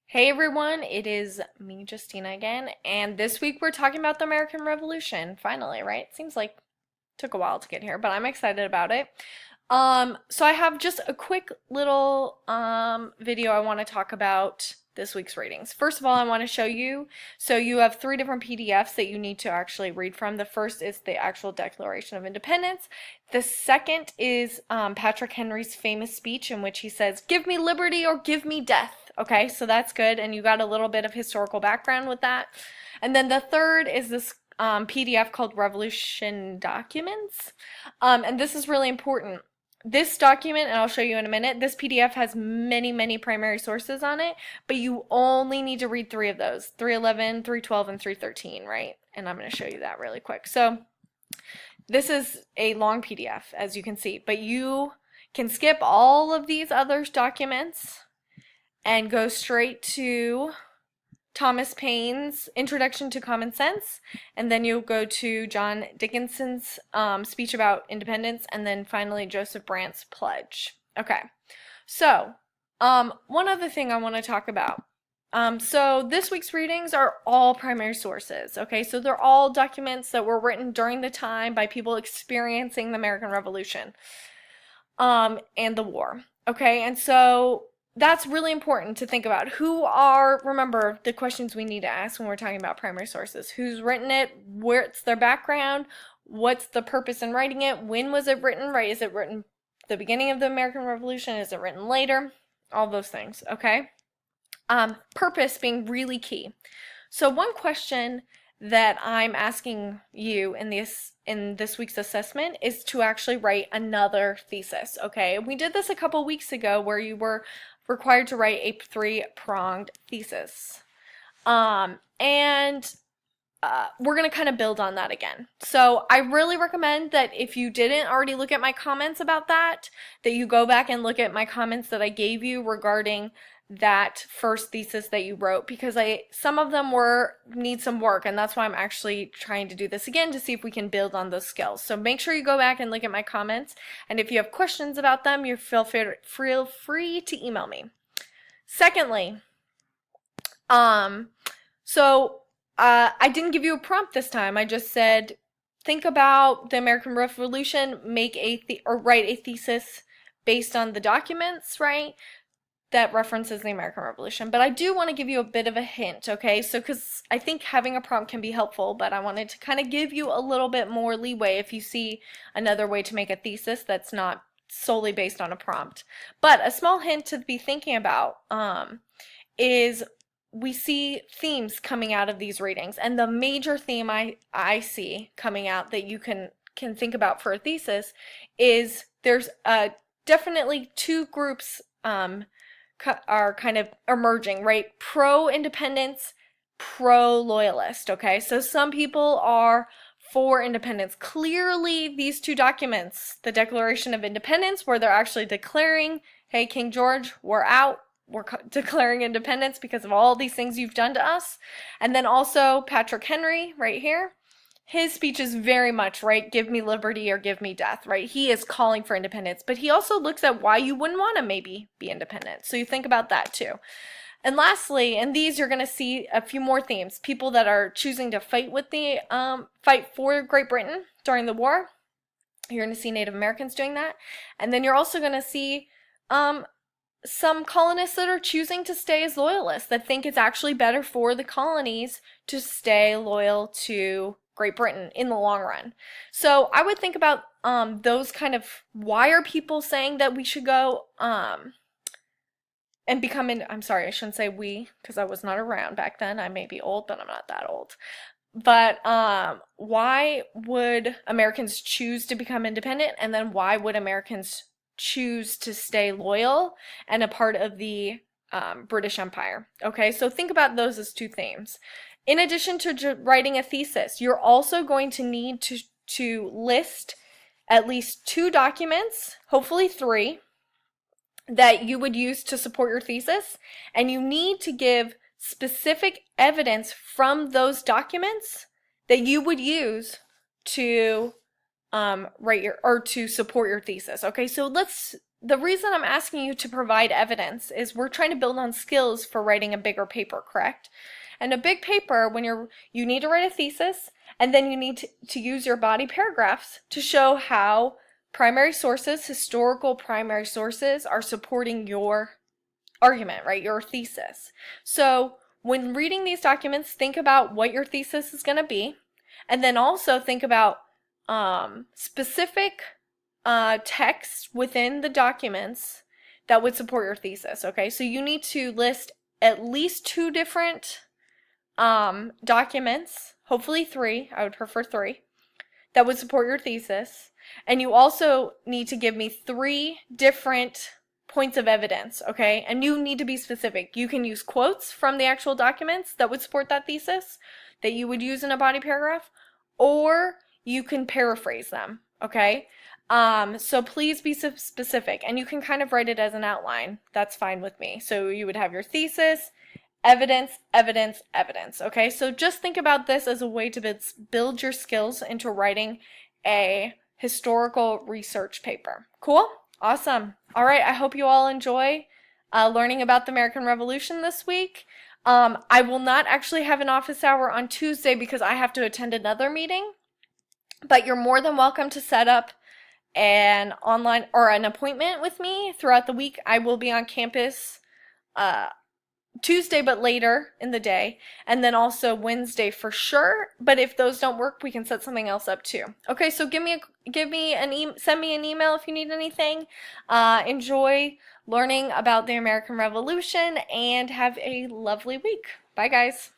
Hey everyone, it is me, Justina again, and this week we're talking about the American Revolution. Finally, right? Seems like it took a while to get here, but I'm excited about it. So I have just a quick little video I want to talk about this week's readings. First of all, I want to show you, so you have three different PDFs that you need to actually read from. The first is the actual Declaration of Independence. The second is Patrick Henry's famous speech in which he says, "Give me liberty or give me death." Okay, so that's good, and you got a little bit of historical background with that. And then the third is this PDF called Revolution Documents. And this is really important. This document, and I'll show you in a minute, this PDF has many, many primary sources on it, but you only need to read three of those, 311, 312, and 313, right? And I'm going to show you that really quick. So this is a long PDF, as you can see, but you can skip all of these other documents and go straight to Thomas Paine's Introduction to Common Sense, and then you'll go to John Dickinson's speech about independence, and then finally Joseph Brandt's pledge. Okay, so one other thing I want to talk about. So this week's readings are all primary sources, okay? So they're all documents that were written during the time by people experiencing the American Revolution and the war, okay? And so that's really important to think about. Remember the questions we need to ask when we're talking about primary sources. Who's written it? What's their background? What's the purpose in writing it? When was it written, right? Is it written the beginning of the American Revolution? Is it written later? All those things, okay? Purpose being really key. So one question that I'm asking you in this week's assessment is to actually write another thesis, okay? We did this a couple weeks ago where you were required to write a three-pronged thesis. We're going to kind of build on that again. So I really recommend that if you didn't already look at my comments about that you go back and look at my comments that I gave you regarding that first thesis that you wrote, because some of them need some work, and that's why I'm actually trying to do this again to see if we can build on those skills. So make sure you go back and look at my comments, and if you have questions about them, you feel free to email me. Secondly, I didn't give you a prompt this time. I just said think about the American Revolution, write a thesis based on the documents, right? That references the American Revolution. But I do want to give you a bit of a hint, okay? So, because I think having a prompt can be helpful, but I wanted to kind of give you a little bit more leeway if you see another way to make a thesis that's not solely based on a prompt. But a small hint to be thinking about is we see themes coming out of these readings. And the major theme I see coming out that you can think about for a thesis is there's definitely two groups are kind of emerging, right? Pro-independence, pro-loyalist, okay? So some people are for independence. Clearly, these two documents, the Declaration of Independence, where they're actually declaring, hey, King George, we're out. We're declaring independence because of all these things you've done to us. And then also Patrick Henry, right here. His speech is very much, right, give me liberty or give me death, right? He is calling for independence, but he also looks at why you wouldn't want to maybe be independent. So you think about that too. And lastly, in these you're going to see a few more themes. People that are choosing to fight for Great Britain during the war. You're going to see Native Americans doing that. And then you're also going to see some colonists that are choosing to stay as loyalists, that think it's actually better for the colonies to stay loyal to Great Britain in the long run. So I would think about those kind of, why are people saying that we should go and become I'm sorry, I shouldn't say we, because I was not around back then. I may be old, but I'm not that old. But why would Americans choose to become independent? And then why would Americans choose to stay loyal and a part of the British Empire? Okay, so think about those as two themes. In addition to writing a thesis, you're also going to need to list at least two documents, hopefully three, that you would use to support your thesis, and you need to give specific evidence from those documents that you would use to to support your thesis. Okay, so let's the reason I'm asking you to provide evidence is we're trying to build on skills for writing a bigger paper, correct? And a big paper, when you need to write a thesis, and then you need to use your body paragraphs to show how primary sources, historical primary sources, are supporting your argument, right? Your thesis. So when reading these documents, think about what your thesis is going to be, and then also think about specific text within the documents that would support your thesis, okay? So you need to list at least 2 different documents, hopefully 3, I would prefer 3, that would support your thesis. And you also need to give me 3 different points of evidence, okay? And you need to be specific. You can use quotes from the actual documents that would support that thesis that you would use in a body paragraph, or you can paraphrase them, okay? So please be specific, and you can kind of write it as an outline. That's fine with me. So you would have your thesis, evidence, evidence, evidence, okay? So just think about this as a way to build your skills into writing a historical research paper. Cool? Awesome. All right, I hope you all enjoy learning about the American Revolution this week. I will not actually have an office hour on Tuesday because I have to attend another meeting, but you're more than welcome to set up an online or an appointment with me throughout the week. I will be on campus Tuesday, but later in the day, and then also Wednesday for sure. But if those don't work, we can set something else up too. Okay, so send me an email if you need anything. Enjoy learning about the American Revolution and have a lovely week. Bye, guys.